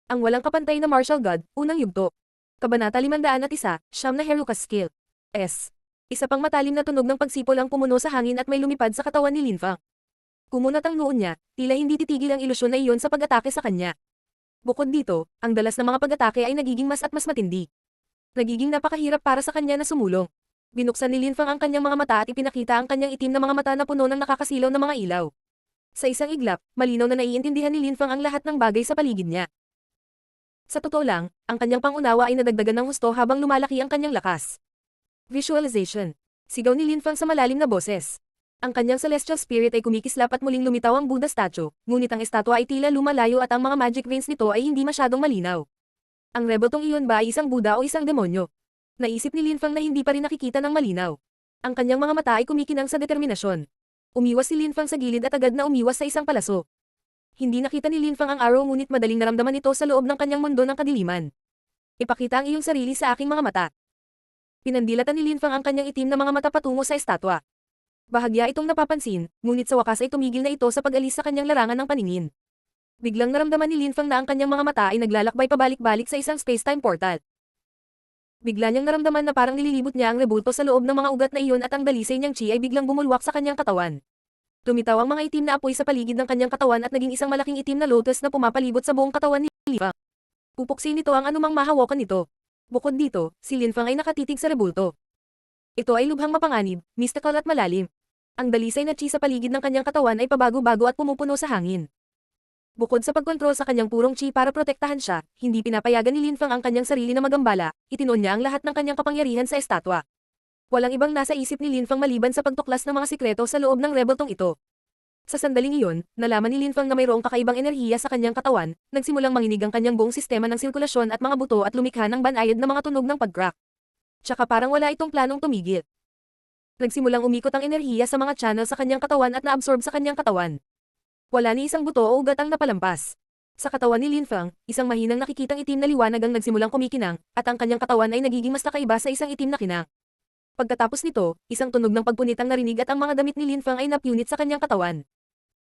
Ang walang kapantay na martial god, unang yugto. Kabanata 501, siyam na Herukas skill. S. Isa pang matalim na tunog ng pagsipol ang pumuno sa hangin at may lumipad sa katawan ni Linfang. Kumunat ang noon niya, tila hindi titigil ang ilusyon na iyon sa pag-atake sa kanya. Bukod dito, ang dalas ng mga pag-atake ay nagiging mas at mas matindi. Nagiging napakahirap para sa kanya na sumulong. Binuksan ni Linfang ang kanyang mga mata at ipinakita ang kanyang itim na mga mata na puno ng nakakasilaw na mga ilaw. Sa isang iglap, malinaw na naiintindihan ni Linfang ang lahat ng bagay sa paligid niya. Sa totoo lang, ang kanyang pangunawa ay nadagdagan ng husto habang lumalaki ang kanyang lakas. Visualization. Sigaw ni Linfang sa malalim na boses. Ang kanyang celestial spirit ay kumikislap at muling lumitaw ang Buddha statue, ngunit ang estatwa ay tila lumalayo at ang mga magic veins nito ay hindi masyadong malinaw. Ang rebeltong iyon ba ay isang Buddha o isang demonyo? Naisip ni Linfang na hindi pa rin nakikita ng malinaw. Ang kanyang mga mata ay kumikinang sa determinasyon. Umiwas si Linfang sa gilid at agad na umiwas sa isang palaso. Hindi nakita ni Linfang ang arrow ngunit madaling naramdaman ito sa loob ng kanyang mundo ng kadiliman. Ipakita ang iyong sarili sa aking mga mata. Pinandilatan ni Linfang ang kanyang itim na mga mata patungo sa estatwa. Bahagya itong napapansin, ngunit sa wakas ay tumigil na ito sa pag-alis sa kanyang larangan ng paningin. Biglang naramdaman ni Linfang na ang kanyang mga mata ay naglalakbay pabalik-balik sa isang space-time portal. Bigla niyang naramdaman na parang nililibot niya ang rebulto sa loob ng mga ugat na iyon at ang dalisay niyang chi ay biglang bumulwak sa kanyang katawan. Lumitaw ang mga itim na apoy sa paligid ng kanyang katawan at naging isang malaking itim na lotus na pumapalibot sa buong katawan ni Linfang. Pupuksin nito ang anumang mahawakan nito. Bukod dito, si Linfang ay nakatitig sa rebulto. Ito ay lubhang mapanganib, mystical at malalim. Ang dalisay na chi sa paligid ng kanyang katawan ay pabago-bago at pumupuno sa hangin. Bukod sa pagkontrol sa kanyang purong chi para protektahan siya, hindi pinapayagan ni Linfang ang kanyang sarili na magambala, itinuon niya ang lahat ng kanyang kapangyarihan sa estatwa. Walang ibang nasa isip ni Linfang maliban sa pagtuklas ng mga sikreto sa loob ng rebeltong ito. Sa sandaling iyon, nalaman ni Linfang na mayroong kakaibang enerhiya sa kanyang katawan, nagsimulang manginig ang kanyang buong sistema ng sirkulasyon at mga buto at lumikha ng banayad na mga tunog ng pag-crack. Tsaka parang wala itong planong tumigil. Nagsimulang umikot ang enerhiya sa mga channel sa kanyang katawan at naabsorb sa kanyang katawan. Wala ni isang buto o ugat ang napalampas. Sa katawan ni Linfang, isang mahinang nakikitang itim na liwanag ang nagsimulang kumikinang, at ang kanyang katawan ay nagiging mas kakaiba sa isang itim na kinang. Pagkatapos nito, isang tunog ng pagpunit ang narinig at ang mga damit ni Linfang ay napunit sa kanyang katawan.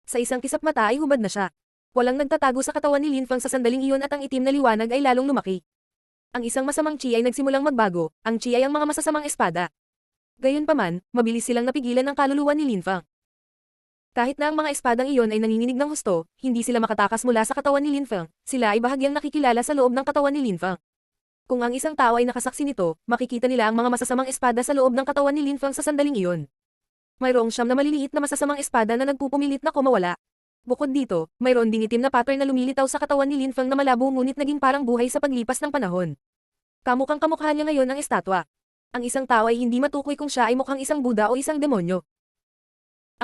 Sa isang kisap mata ay hubad na siya. Walang nagtatago sa katawan ni Linfang sa sandaling iyon at ang itim na liwanag ay lalong lumaki. Ang isang masamang chi ay nagsimulang magbago, ang chi ay ang mga masasamang espada. Gayunpaman, mabilis silang napigilan ng kaluluwa ni Linfang. Kahit na ang mga espadang iyon ay nanginginig ng husto, hindi sila makatakas mula sa katawan ni Linfang, sila ay bahagyang nakikilala sa loob ng katawan ni Linfang. Kung ang isang tao ay nakasaksi nito, makikita nila ang mga masasamang espada sa loob ng katawan ni Linfang sa sandaling iyon. Mayroong siyam na maliliit na masasamang espada na nagpupumilit na kumawala. Bukod dito, mayroon ding itim na pattern na lumilitaw sa katawan ni Linfang na malabo ngunit naging parang buhay sa paglipas ng panahon. Kamukhang kamukha niya ngayon ang estatwa. Ang isang tao ay hindi matukoy kung siya ay mukhang isang Buddha o isang demonyo.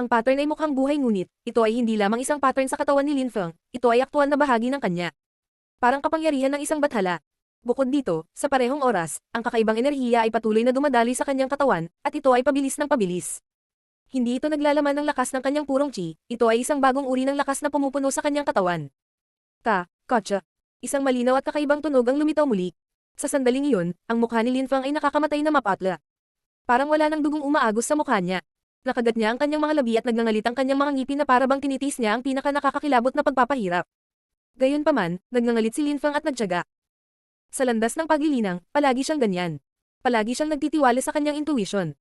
Ang pattern ay mukhang buhay ngunit, ito ay hindi lamang isang pattern sa katawan ni Linfang, ito ay aktual na bahagi ng kanya. Parang kapangyarihan ng isang bathala. Bukod dito, sa parehong oras, ang kakaibang enerhiya ay patuloy na dumadaloy sa kanyang katawan, at ito ay pabilis ng pabilis. Hindi ito naglalaman ng lakas ng kanyang purong chi, ito ay isang bagong uri ng lakas na pumupuno sa kanyang katawan. Kotsa. Isang malinaw at kakaibang tunog ang lumitaw muli. Sa sandaling iyon, ang mukha ni Linfang ay nakakamatay na mapatla. Parang wala nang dugong umaagos sa mukha niya. Nakagat niya ang kanyang mga labi at nagngangalit ang kanyang mga ngipin na para bang tinitis niya ang pinaka nakakakilabot na pagpapahirap. Gayunpaman, nagngangalit si Linfang at nagtiyaga. Sa landas ng paglilinang, palagi siyang ganyan. Palagi siyang nagtitiwala sa kanyang intuition.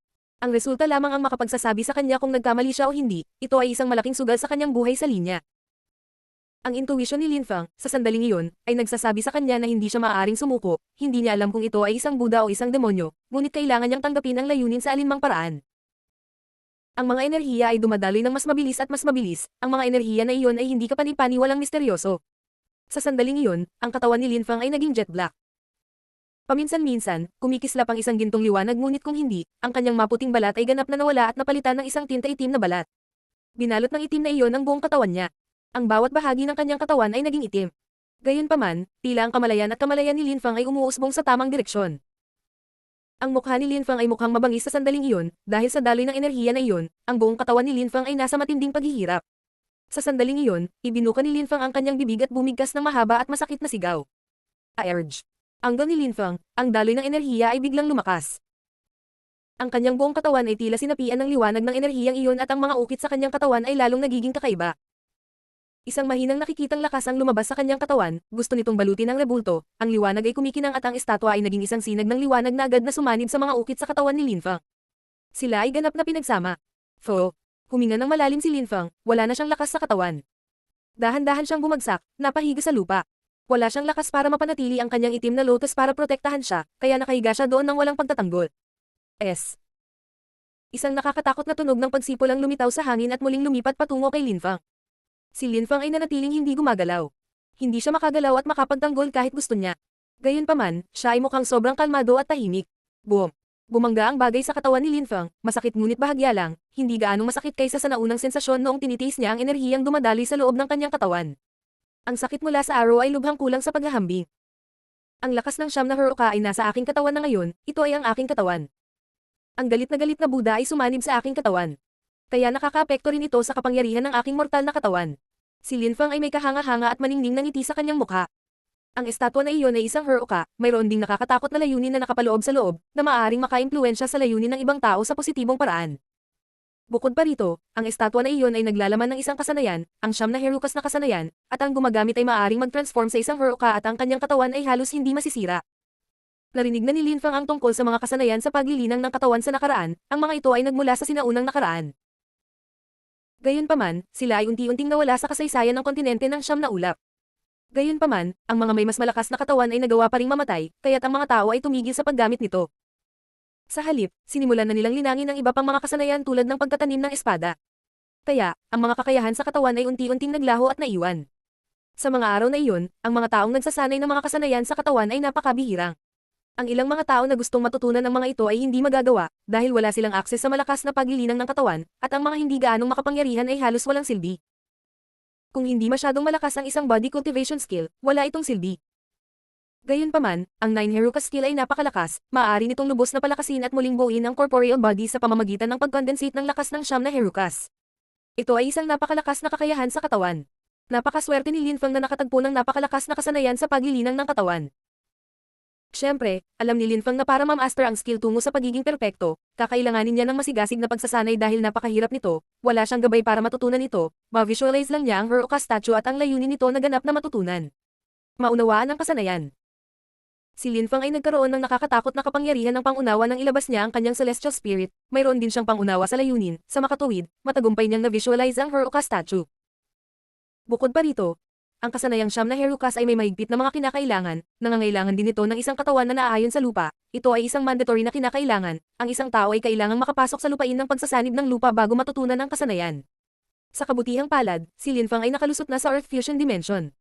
Ang resulta lamang ang makapagsasabi sa kanya kung nagkamali siya o hindi, ito ay isang malaking sugal sa kanyang buhay sa linya. Ang intuition ni Linfang, sa sandaling iyon, ay nagsasabi sa kanya na hindi siya maaaring sumuko, hindi niya alam kung ito ay isang Buddha o isang demonyo, ngunit kailangan niyang tanggapin ang layunin sa alinmang paraan. Ang mga enerhiya ay dumadaloy ng mas mabilis at mas mabilis, ang mga enerhiya na iyon ay hindi kapanipaniwalang misteryoso. Sa sandaling iyon, ang katawan ni Linfang ay naging jet black. Paminsan-minsan, kumikislap ang isang gintong liwanag ngunit kung hindi, ang kanyang maputing balat ay ganap na nawala at napalitan ng isang tinta itim na balat. Binalot ng itim na iyon ang buong katawan niya. Ang bawat bahagi ng kanyang katawan ay naging itim. Gayunpaman, tila ang kamalayan at kamalayan ni Linfang ay umuusbong sa tamang direksyon. Ang mukha ni Linfang ay mukhang mabangis sa sandaling iyon, dahil sa daloy ng enerhiya na iyon, ang buong katawan ni Linfang ay nasa matinding paghihirap. Sa sandaling iyon, ibinuka ni Linfang ang kanyang bibig at bumigkas ng mahaba at masakit na sigaw. Urge. Anggal ni Linfang, ang daloy ng enerhiya ay biglang lumakas. Ang kanyang buong katawan ay tila sinapian ng liwanag ng enerhiyang iyon at ang mga ukit sa kanyang katawan ay lalong nagiging kakaiba. Isang mahinang nakikitang lakas ang lumabas sa kanyang katawan, gusto nitong balutin ang rebulto, ang liwanag ay kumikinang at ang estatwa ay naging isang sinag ng liwanag na agad na sumanib sa mga ukit sa katawan ni Lin Feng. Sila ay ganap na pinagsama. Fo. Huminga ng malalim si Lin Feng, wala na siyang lakas sa katawan. Dahan-dahan siyang bumagsak, napahiga sa lupa. Wala siyang lakas para mapanatili ang kanyang itim na lotus para protektahan siya, kaya nakahiga siya doon ng walang pagtatanggol. Isang nakakatakot na tunog ng pagsipol ang lumitaw sa hangin at muling lumipat patungo kay Lin Feng. Si Lin Feng ay nanatiling hindi gumagalaw. Hindi siya makagalaw at makapagtanggol kahit gusto niya. Gayunpaman, siya ay mukhang sobrang kalmado at tahimik. Boom! Bumangga ang bagay sa katawan ni Lin Feng, masakit ngunit bahagya lang, hindi gaanong masakit kaysa sa naunang sensasyon noong tinitiis niya ang enerhiyang dumadaloy sa loob ng kanyang katawan. Ang sakit mula sa araw ay lubhang kulang sa paghahambing. Ang lakas ng siyam na Heruka ay nasa aking katawan na ngayon, ito ay ang aking katawan. Ang galit na Buddha ay sumanib sa aking katawan. Kaya nakakaapekto rin ito sa kapangyarihan ng aking mortal na katawan. Si Lin Feng ay may kahanga-hanga at maningning na ngiti sa kanyang mukha. Ang estatwa na iyon ay isang Heruka, mayroon ding nakakatakot na layunin na nakapaloob sa loob, na maaaring makaimpluwensya sa layunin ng ibang tao sa positibong paraan. Bukod pa rito, ang estatwa na iyon ay naglalaman ng isang kasanayan, ang siyam na Herukas na kasanayan, at ang gumagamit ay maaaring mag-transform sa isang Heruka at ang kanyang katawan ay halos hindi masisira. Narinig na ni Lin Feng ang tungkol sa mga kasanayan sa paglilinang ng katawan sa nakaraan, ang mga ito ay nagmula sa sinaunang nakaraan. Gayunpaman, sila ay unti-unting nawala sa kasaysayan ng kontinente ng siyam na ulap. Gayunpaman, ang mga may mas malakas na katawan ay nagawa pa ring mamatay, kaya't ang mga tao ay tumigil sa paggamit nito. Sa halip, sinimulan na nilang linangin ang iba pang mga kasanayan tulad ng pagtatanim ng espada. Kaya, ang mga kakayahan sa katawan ay unti-unting naglaho at naiwan. Sa mga araw na iyon, ang mga taong nagsasanay ng mga kasanayan sa katawan ay napakabihirang. Ang ilang mga tao na gustong matutunan ang mga ito ay hindi magagawa, dahil wala silang akses sa malakas na paglilinang ng katawan, at ang mga hindi gaanong makapangyarihan ay halos walang silbi. Kung hindi masyadong malakas ang isang body cultivation skill, wala itong silbi. Gayunpaman, ang 9 Heruka skill ay napakalakas, maaari nitong lubos na palakasin at muling buuin ang corporeal body sa pamamagitan ng pag-condensate ng lakas ng siyam na Herukas. Ito ay isang napakalakas na kakayahan sa katawan. Napakaswerte ni Lin Feng na nakatagpo ng napakalakas na kasanayan sa paglilinang ng katawan. Siyempre, alam ni Lin Feng na para ma-master ang skill tungo sa pagiging perpekto, kakailanganin niya ng masigasig na pagsasanay dahil napakahirap nito, wala siyang gabay para matutunan ito, ma-visualize lang niya ang Heruka statue at ang layunin nito na ganap na matutunan. Maunawaan ang kasanayan. Si Lin Feng ay nagkaroon ng nakakatakot na kapangyarihan ng pangunawa nang ilabas niya ang kanyang celestial spirit, mayroon din siyang pangunawa sa layunin, sa makatuwid, matagumpay niyang na-visualize ang Heruka statue. Bukod pa rito, ang kasanayang siyam na Herukas ay may mahigpit na mga kinakailangan, nangangailangan din ito ng isang katawan na naaayon sa lupa, ito ay isang mandatory na kinakailangan, ang isang tao ay kailangang makapasok sa lupain ng pagsasanib ng lupa bago matutunan ang kasanayan. Sa kabutihang palad, si Lin Feng ay nakalusot na sa Earth Fusion Dimension.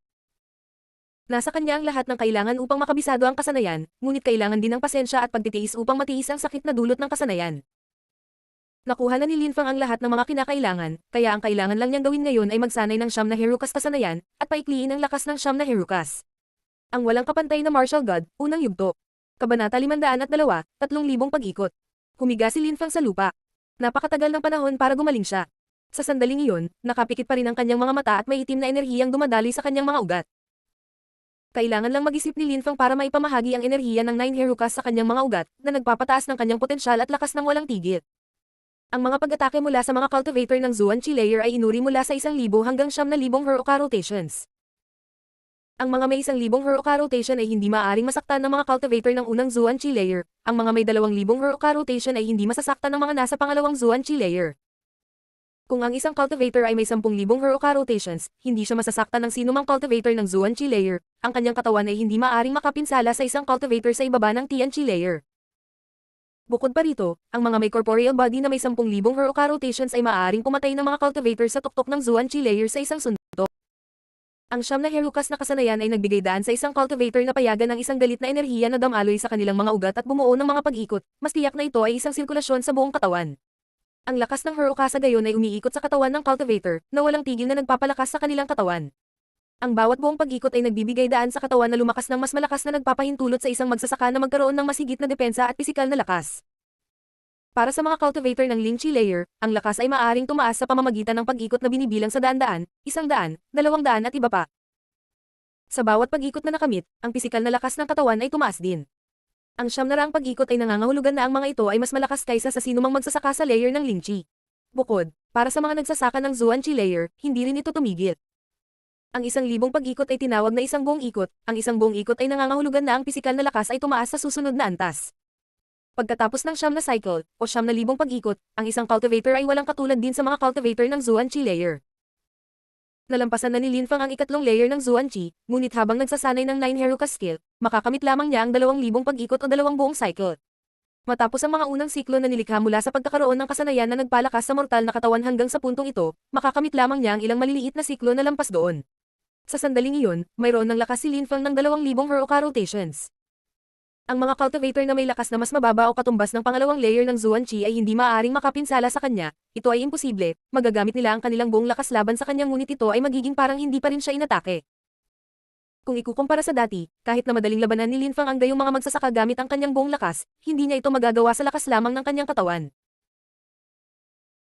Nasa kanya ang lahat ng kailangan upang makabisado ang kasanayan, ngunit kailangan din ng pasensya at pagtitiis upang matiis ang sakit na dulot ng kasanayan. Nakuha na ni Lin Feng ang lahat ng mga kinakailangan, kaya ang kailangan lang niyang gawin ngayon ay magsanay ng siyam na Herukas kasanayan, at paikliin ang lakas ng siyam na Herukas. Ang walang kapantay na martial god, unang yugto. Kabanata 502, 3,000 pag-ikot. Humiga si Lin Feng sa lupa. Napakatagal ng panahon para gumaling siya. Sa sandaling iyon, nakapikit pa rin ang kanyang mga mata at may itim na enerhiyang dumadaloy sa kanyang mga ugat. Kailangan lang mag-isip ni Lin Feng para maipamahagi ang enerhiya ng 9 Herukas sa kanyang mga ugat, na nagpapataas ng kanyang potensyal at lakas ng walang tigil. Ang mga pag-atake mula sa mga cultivator ng Zuan Chi layer ay inuri mula sa 1,000 hanggang 9,000 Heruka rotations. Ang mga may 1,000 Heruka rotation ay hindi maaaring masaktan ng mga cultivator ng unang Zuan Chi layer, ang mga may 2,000 Heruka rotation ay hindi masasaktan ng mga nasa pangalawang Zuan Chi layer. Kung ang isang cultivator ay may 10,000 Heruka rotations, hindi siya masasaktan ng sinumang cultivator ng Zuan Chi layer, ang kanyang katawan ay hindi maaaring makapinsala sa isang cultivator sa ibaba ng Tian Chi layer. Bukod pa rito, ang mga may corporeal body na may 10,000 Heruka rotations ay maaaring pumatay ng mga cultivator sa tuktok ng Zuan Chi layer sa isang suntok. Ang siyam na Herukas na kasanayan ay nagbigay daan sa isang cultivator na payagan ng isang galit na enerhiya na damaloy sa kanilang mga ugat at bumuo ng mga pag-ikot, mas tiyak na ito ay isang sirkulasyon sa buong katawan. Ang lakas ng Heruka sa gayon ay umiikot sa katawan ng cultivator, na walang tigil na nagpapalakas sa kanilang katawan. Ang bawat buong pag-ikot ay nagbibigay daan sa katawan na lumakas ng mas malakas na nagpapahintulot sa isang magsasaka na magkaroon ng mas higit na depensa at pisikal na lakas. Para sa mga cultivator ng Ling Chi layer, ang lakas ay maaaring tumaas sa pamamagitan ng pag-ikot na binibilang sa 100, 100, 200 at iba pa. Sa bawat pag-ikot na nakamit, ang pisikal na lakas ng katawan ay tumaas din. Ang 900 pag-ikot ay nangangahulugan na ang mga ito ay mas malakas kaysa sa sinumang magsasaka sa layer ng Ling Chi. Bukod, para sa mga nagsasaka ng Zuan Chi layer, hindi rin ito tumigil. Ang 1,000 pag-ikot ay tinawag na isang buong ikot, ang isang buong ikot ay nangangahulugan na ang pisikal na lakas ay tumaas sa susunod na antas. Pagkatapos ng 9 na cycle, o 9,000 pag-ikot, ang isang cultivator ay walang katulad din sa mga cultivator ng Zuan-Chi layer. Nalampasan na ni Linfang ang ikatlong layer ng Zuan-Chi, ngunit habang nagsasanay ng 9 Heruka skill, makakamit lamang niya ang 2,000 pag-ikot o 2 buong cycle. Matapos ang mga unang siklo na nilikha mula sa pagkakaroon ng kasanayan na nagpalakas sa mortal na katawan hanggang sa puntong ito, makakamit lamang niya ang ilang maliliit na siklo na lampas doon. Sa sandaling iyon, mayroon ng lakas si Linfang ng 2,000 Heruka rotations. Ang mga cultivator na may lakas na mas mababa o katumbas ng pangalawang layer ng Zuan-Chi ay hindi maaaring makapinsala sa kanya, ito ay imposible, magagamit nila ang kanilang buong lakas laban sa kanya ngunit ito ay magiging parang hindi pa rin siya inatake. Kung ikukumpara sa dati, kahit na madaling labanan ni Linfang ang gayong mga magsasaka gamit ang kanyang buong lakas, hindi niya ito magagawa sa lakas lamang ng kanyang katawan.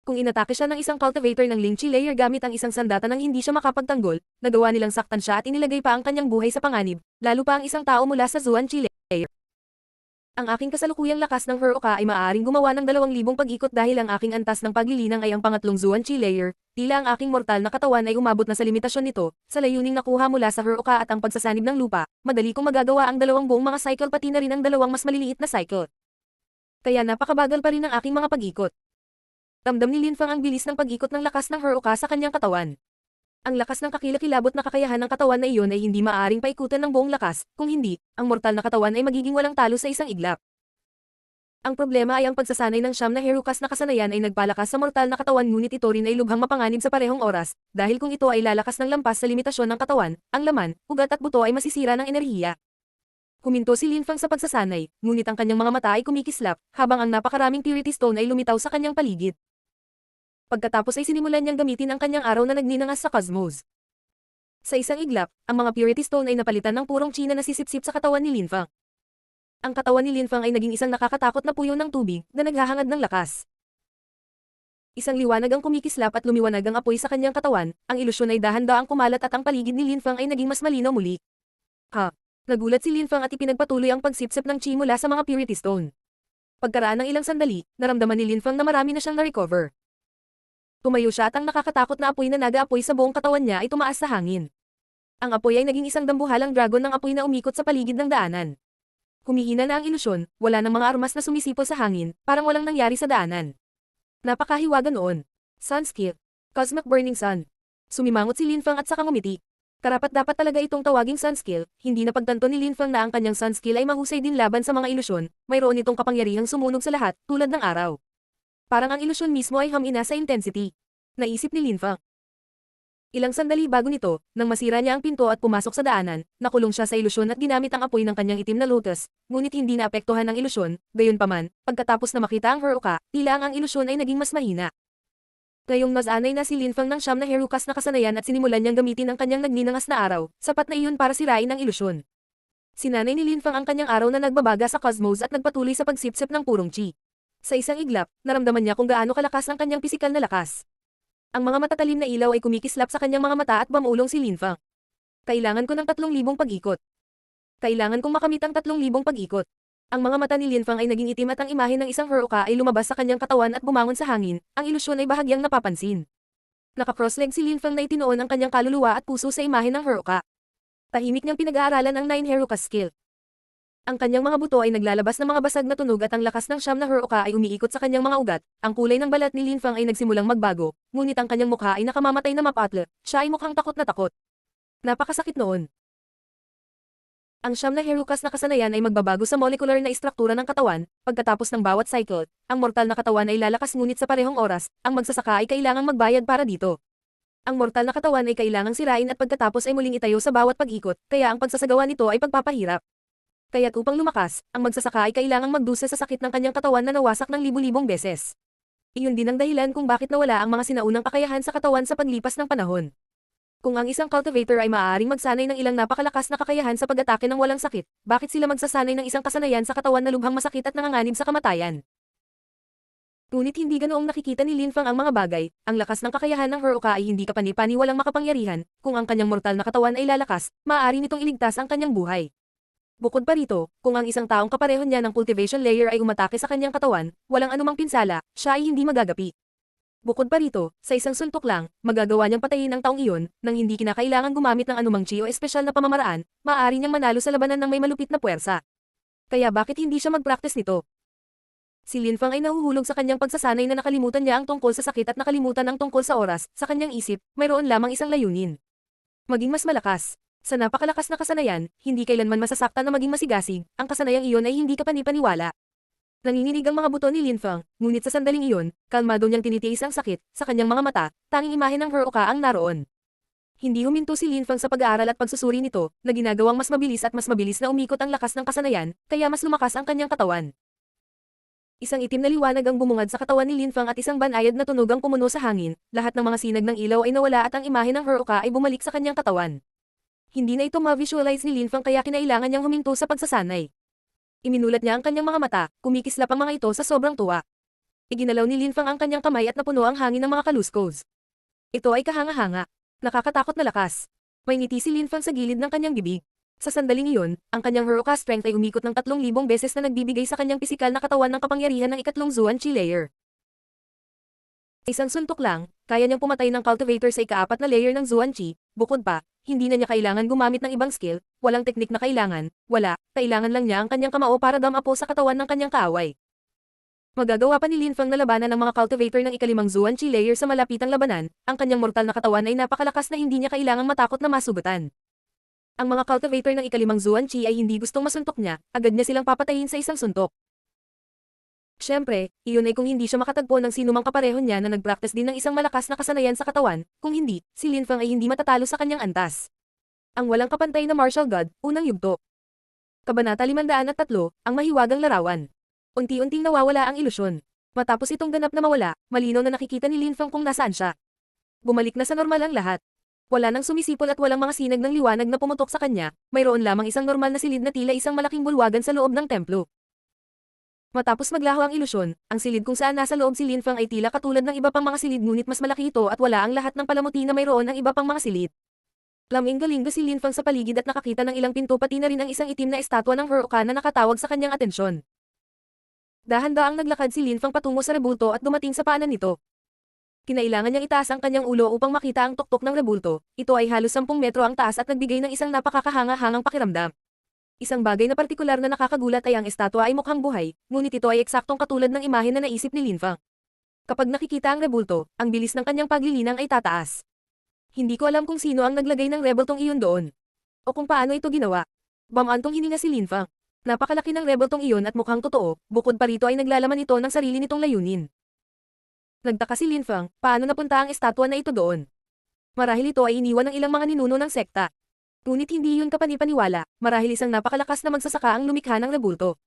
Kung inatake siya ng isang cultivator ng Lingchi layer gamit ang isang sandata nang hindi siya makapagtanggol, nagawa nilang saktan siya at inilagay pa ang kanyang buhay sa panganib, lalo pa ang isang tao mula sa Zuan-Chi layer. Ang aking kasalukuyang lakas ng Heruka ay maaaring gumawa ng 2,000 pag-ikot dahil ang aking antas ng paglilinang ay ang pangatlong Zuan-Chi layer, tila ang aking mortal na katawan ay umabot na sa limitasyon nito, sa layuning nakuha mula sa Heruka at ang pagsasanib ng lupa, madali kong magagawa ang 2 buong mga cycle pati na rin ang 2 mas maliliit na cycle. Kaya napakabagal pa rin ang aking mga pag-ikot. Ramdam ni Linfang ang bilis ng pag-ikot ng lakas ng Heruka sa kanyang katawan. Ang lakas ng kakilakilabot na kakayahan ng katawan na iyon ay hindi maaaring paikutan ng buong lakas, kung hindi, ang mortal na katawan ay magiging walang talo sa isang iglap. Ang problema ay ang pagsasanay ng 9 na Herukas na kasanayan ay nagpalakas sa mortal na katawan ngunit ito rin ay lubhang mapanganib sa parehong oras, dahil kung ito ay lalakas ng lampas sa limitasyon ng katawan, ang laman, ugat at buto ay masisira ng enerhiya. Huminto si Linfang sa pagsasanay, ngunit ang kanyang mga mata ay kumikislap, habang ang napakaraming purity stone ay lumitaw sa kanyang paligid. Pagkatapos ay sinimulan niyang gamitin ang kanyang araw na nagninangas sa cosmos. Sa isang iglap, ang mga purity stone ay napalitan ng purong chi na nasisipsip sa katawan ni Linfang. Ang katawan ni Linfang ay naging isang nakakatakot na puyo ng tubig na naghahangad ng lakas. Isang liwanag ang kumikislap at lumiwanag ang apoy sa kanyang katawan, ang ilusyon ay dahan-daang kumalat at ang paligid ni Linfang ay naging mas malinaw muli. Nagulat si Linfang at ipinagpatuloy ang pagsipsip ng chi mula sa mga purity stone. Pagkaraan ng ilang sandali, naramdaman ni Linfang na marami na siyang na-recover. Tumayo siya at ang nakakatakot na apoy na nag-aapoy sa buong katawan niya ay tumaas sa hangin. Ang apoy ay naging isang dambuhalang dragon ng apoy na umikot sa paligid ng daanan. Humihina na ang ilusyon, wala ng mga armas na sumisipol sa hangin, parang walang nangyari sa daanan. Napakahiwaga noon. Sun skill. Cosmic Burning Sun. Sumimangot si Linfang at saka ngumiti. Karapat-dapat talaga itong tawaging sun skill, hindi napagtanto ni Linfang na ang kanyang sun skill ay mahusay din laban sa mga ilusyon, mayroon itong kapangyarihang sumunog sa lahat, tulad ng araw. Parang ang ilusyon mismo ay hamina sa intensity. Naisip ni Linfang. Ilang sandali bago nito, nang masira niya ang pinto at pumasok sa daanan, nakulong siya sa ilusyon at ginamit ang apoy ng kanyang itim na lotus, ngunit hindi naapektuhan ng ilusyon, gayunpaman, pagkatapos na makita ang Heruka, tila ang ilusyon ay naging mas mahina. Ngayong nasanay na si Linfang ng 9 na Herukas na kasanayan at sinimulan niyang gamitin ang kanyang nagninangas na araw, sapat na iyon para sirain ang ilusyon. Sinanay ni Linfang ang kanyang araw na nagbabaga sa cosmos at nagpatuloy sa pagsipsip ng purong chi. Sa isang iglap, naramdaman niya kung gaano kalakas ang kanyang pisikal na lakas. Ang mga matatalim na ilaw ay kumikislap sa kanyang mga mata at bumulong si Linfang. Kailangan ko ng 3,000 pag-ikot. Kailangan kong makamit ang 3,000 pag-ikot. Ang mga mata ni Linfang ay naging itim at ang imahe ng isang Heruka ay lumabas sa kanyang katawan at bumangon sa hangin, ang ilusyon ay bahagyang napapansin. Naka-cross-leg si Linfang na itinoon ang kanyang kaluluwa at puso sa imahe ng Heruka. Tahimik niyang pinag-aaralan ang 9 Heruka skill. Ang kanyang mga buto ay naglalabas ng mga basag na tunog at ang lakas ng 9 na Heruka ay umiikot sa kanyang mga ugat. Ang kulay ng balat ni Linfang ay nagsimulang magbago, ngunit ang kanyang mukha ay nakamamatay na mapatla. Siya ay mukhang takot na takot. Napakasakit noon. Ang 9 na Herukas na kasanayan ay magbabago sa molecular na istruktura ng katawan, pagkatapos ng bawat cycle, ang mortal na katawan ay lalakas ngunit sa parehong oras, ang magsasaka ay kailangang magbayad para dito. Ang mortal na katawan ay kailangang sirain at pagkatapos ay muling itayo sa bawat pag-ikot, kaya ang pagsasagawa nito ay pagpapahirap. Kaya't upang lumakas, ang magsasaka ay kailangang magdusa sa sakit ng kanyang katawan na nawasak ng libu-libong beses. Iyon din ang dahilan kung bakit nawala ang mga sinaunang kakayahan sa katawan sa paglipas ng panahon. Kung ang isang cultivator ay maaaring magsanay ng ilang napakalakas na kakayahan sa pag-atake ng walang sakit, bakit sila magsasanay ng isang kasanayan sa katawan na lubhang masakit at nanganganib sa kamatayan? Ngunit hindi ganoong nakikita ni Linfang ang mga bagay, ang lakas ng kakayahan ng Heruka ay hindi kapani-paniwalang makapangyarihan, kung ang kanyang mortal na katawan ay lalakas, maaari nitong iligtas ang kanyang buhay. Bukod pa rito, kung ang isang taong kapareho niya ng cultivation layer ay umatake sa kanyang katawan, walang anumang pinsala, siya ay hindi magagapi. Bukod pa rito, sa isang suntok lang, magagawa niyang patayin ang taong iyon, nang hindi kinakailangan gumamit ng anumang chi o espesyal na pamamaraan, maaari niyang manalo sa labanan ng may malupit na puwersa. Kaya bakit hindi siya mag-practice nito? Si Lin Fang ay nahuhulog sa kanyang pagsasanay na nakalimutan niya ang tungkol sa sakit at nakalimutan ang tungkol sa oras, sa kanyang isip, mayroon lamang isang layunin. Maging mas malakas. Sa napakalakas na kasanayan, hindi kailanman masasaktan na maging masigasig, ang kasanayang iyon ay hindi kapanipaniwala. Nanginginig ang mga buto ni Lin Fang, ngunit sa sandaling iyon, kalmado niyang tinitiis ang sakit, sa kanyang mga mata, tanging imahe ng Heruka ang naroon. Hindi huminto si Lin Fang sa pag-aaral at pagsusuri nito, na ginagawang mas mabilis na umikot ang lakas ng kasanayan, kaya mas lumakas ang kanyang katawan. Isang itim na liwanag ang bumungad sa katawan ni Lin Fang at isang banayad na tunog ang pumuno sa hangin, lahat ng mga sinag ng ilaw ay nawala at ang imahe ng Heruka ay bumalik sa kanyang katawan. Hindi na ito ma-visualize ni Lin Fang kaya kinailangan niyang huminto sa pagsasanay. Iminulat niya ang kanyang mga mata, kumikislap ang mga ito sa sobrang tuwa. Iginalaw ni Lin Fang ang kanyang kamay at napuno ang hangin ng mga kaluskos. Ito ay kahanga-hanga. Nakakatakot na lakas. May ngiti si Lin Fang sa gilid ng kanyang bibig. Sa sandaling iyon, ang kanyang Heruka strength ay umikot ng 3,000 beses na nagbibigay sa kanyang pisikal na katawan ng kapangyarihan ng ikatlong Zuan Chi layer. Isang suntok lang, kaya niyang pumatay ng cultivator sa ika-4 na layer ng Zuan Chi, bukod pa, hindi na niya kailangan gumamit ng ibang skill, walang teknik na kailangan lang niya ang kanyang kamao para damapo sa katawan ng kanyang kaaway. Magagawa pa ni Lin Fang na labanan ng mga cultivator ng ika-5 Zuan Chi layer sa malapitang labanan, ang kanyang mortal na katawan ay napakalakas na hindi niya kailangang matakot na masugatan. Ang mga cultivator ng ika-5 Zuan Chi ay hindi gustong masuntok niya, agad niya silang papatayin sa isang suntok. Siyempre, iyon ay kung hindi siya makatagpo ng sinumang kapareho niya na nag-practice din ng isang malakas na kasanayan sa katawan, kung hindi, si Lin Fang ay hindi matatalo sa kanyang antas. Ang walang kapantay na martial god, unang yugto. Kabanata 503, ang mahiwagang larawan. Unti-unting nawawala ang ilusyon. Matapos itong ganap na mawala, malinaw na nakikita ni Lin Fang kung nasaan siya. Bumalik na sa normal ang lahat. Wala nang sumisipol at walang mga sinag ng liwanag na pumutok sa kanya, mayroon lamang isang normal na silid na tila isang malaking bulwagan sa loob ng templo. Matapos maglaho ang ilusyon, ang silid kung saan nasa loob si Lin Fang ay tila katulad ng iba pang mga silid ngunit mas malaki ito at wala ang lahat ng palamuti na mayroon ang iba pang mga silid. Laming-galing si Lin Fang sa paligid at nakakita ng ilang pinto pati na rin ang isang itim na estatwa ng Heruka na nakatawag sa kanyang atensyon. Dahan-daang naglakad si Lin Fang patungo sa rebulto at dumating sa paanan nito. Kinailangan niyang itaas ang kanyang ulo upang makita ang tuktok ng rebulto. Ito ay halos 10 metro ang taas at nagbigay ng isang napakakahanga-hangang pakiramdam. Isang bagay na partikular na nakakagulat ay ang estatwa ay mukhang buhay, ngunit ito ay eksaktong katulad ng imahe na naisip ni Lin Fang. Kapag nakikita ang rebulto, ang bilis ng kanyang paglilinang ay tataas. Hindi ko alam kung sino ang naglagay ng rebultong iyon doon. O kung paano ito ginawa. Bamantong hininga si Lin Fang. Napakalaki ng rebultong iyon at mukhang totoo, bukod pa rito ay naglalaman ito ng sarili nitong layunin. Nagtaka si Lin Fang, paano napunta ang estatwa na ito doon? Marahil ito ay iniwan ng ilang mga ninuno ng sekta. Ngunit hindi yun kapanipaniwala, marahil isang napakalakas na magsasaka ang lumikha ng rebulto.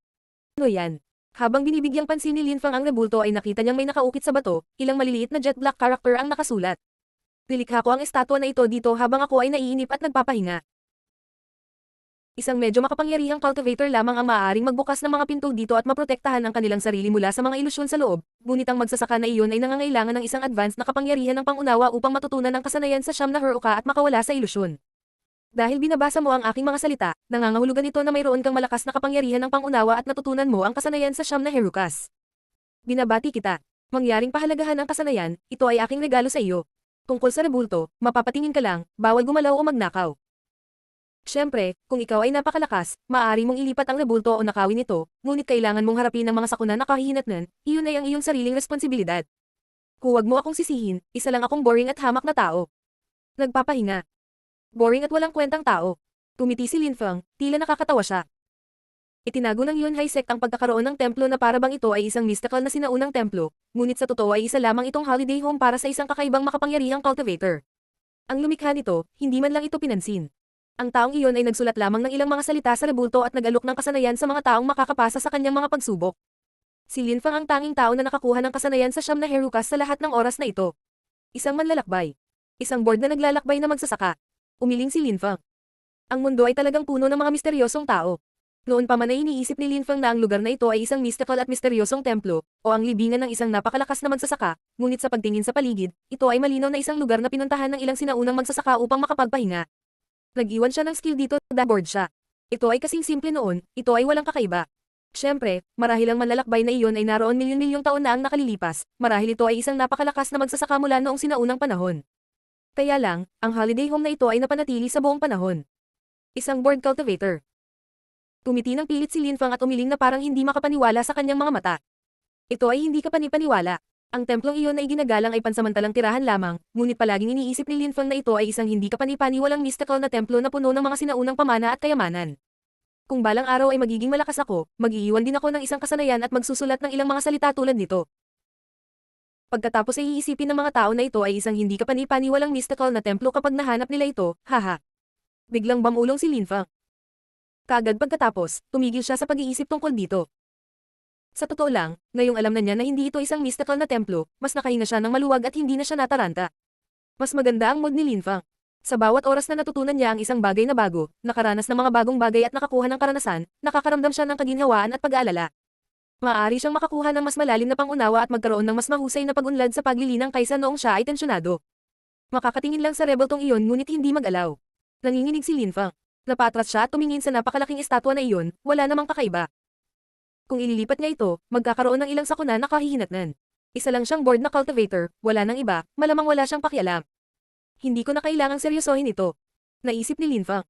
Ano yan? Habang binibigyang pansin ni Lin Fang ang rebulto ay nakita niyang may nakaukit sa bato, ilang maliliit na jet black character ang nakasulat. Nilikha ko ang estatwa na ito dito habang ako ay naiinip at nagpapahinga. Isang medyo makapangyarihang cultivator lamang ang maaaring magbukas ng mga pinto dito at maprotektahan ang kanilang sarili mula sa mga ilusyon sa loob, ngunit ang magsasaka na iyon ay nangangailangan ng isang advanced na kapangyarihan ng pangunawa upang matutunan ang kasanayan sa siyam na Heruka at makawala sa ilusyon. Dahil binabasa mo ang aking mga salita, nangangahulugan ito na mayroon kang malakas na kapangyarihan ng pangunawa at natutunan mo ang kasanayan sa siyam na Herukas. Binabati kita. Mangyaring pahalagahan ang kasanayan, ito ay aking regalo sa iyo. Tungkol sa rebulto, mapapatingin ka lang, bawal gumalaw o magnakaw. Siyempre, kung ikaw ay napakalakas, maaari mong ilipat ang rebulto o nakawin ito, ngunit kailangan mong harapin ang mga sakuna na kahihinatnan, iyon ay ang iyong sariling responsibilidad. Huwag mo akong sisihin, isa lang akong boring at hamak na tao. Nagpapahinga. Boring at walang kwentang tao. Tumiti si Lin Fang, tila nakakatawa siya. Itinago ng Yunhai sect ang pagkakaroon ng templo na para bang ito ay isang mystical na sinaunang templo, ngunit sa totoo ay isa lamang itong holiday home para sa isang kakaibang makapangyarihang cultivator. Ang lumikha nito, hindi man lang ito pinansin. Ang taong iyon ay nagsulat lamang ng ilang mga salita sa rebulto at nag-alok ng kasanayan sa mga taong makakapasa sa kanyang mga pagsubok. Si Lin Fang ang tanging tao na nakakuha ng kasanayan sa siyam na Herukas sa lahat ng oras na ito. Isang manlalakbay. Isang board na naglalakbay na magsasaka. Umiling si Lin Fang. Ang mundo ay talagang puno ng mga misteryosong tao. Noon pa man ay iniisip ni Lin Fang na ang lugar na ito ay isang mystical at misteryosong templo, o ang libingan ng isang napakalakas na magsasaka, ngunit sa pagtingin sa paligid, ito ay malinaw na isang lugar na pinuntahan ng ilang sinaunang magsasaka upang makapagpahinga. Nag-iwan siya ng skill dito, dashboard siya. Ito ay kasing simple noon, ito ay walang kakaiba. Siyempre, marahil ang manlalakbay na iyon ay naroon milyon-milyong taon na ang nakalilipas, marahil ito ay isang napakalakas na magsasaka mula noong sinaunang panahon. Kaya lang, ang holiday home na ito ay napanatili sa buong panahon. Isang board cultivator. Tumiti ng pilit si Linfang at umiling na parang hindi makapaniwala sa kanyang mga mata. Ito ay hindi kapani-paniwala. Ang templong iyon ay ginagalang ay pansamantalang tirahan lamang, ngunit palaging iniisip ni Linfang na ito ay isang hindi kapani-paniwalang mystical na templo na puno ng mga sinaunang pamana at kayamanan. Kung balang araw ay magiging malakas ako, mag-iiwan din ako ng isang kasanayan at magsusulat ng ilang mga salita tulad nito. Pagkatapos ay iisipin ng mga tao na ito ay isang hindi kapani-paniwalang mystical na templo kapag nahanap nila ito, haha. Biglang bamulong si Linfang. Kaagad pagkatapos, tumigil siya sa pag-iisip tungkol dito. Sa totoo lang, ngayong alam na niya na hindi ito isang mystical na templo, mas nakahinga siya ng maluwag at hindi na siya nataranta. Mas maganda ang mood ni Linfang. Sa bawat oras na natutunan niya ang isang bagay na bago, nakaranas ng mga bagong bagay at nakakuha ng karanasan, nakakaramdam siya ng kaginhawaan at pag-aalala. Maaari siyang makakuha ng mas malalim na pangunawa at magkaroon ng mas mahusay na pag-unlad sa paglilinang kaysa noong siya ay tensyonado. Makakatingin lang sa rebeltong iyon ngunit hindi mag-alaw. Nanginginig si Linfang. Napatras siya at tumingin sa napakalaking estatwa na iyon, wala namang kakaiba. Kung ililipat niya ito, magkakaroon ng ilang sakuna na kahihinatnan. Isa lang siyang board na cultivator, wala nang iba, malamang wala siyang pakialam. Hindi ko na kailangang seryosohin ito. Naisip ni Linfang.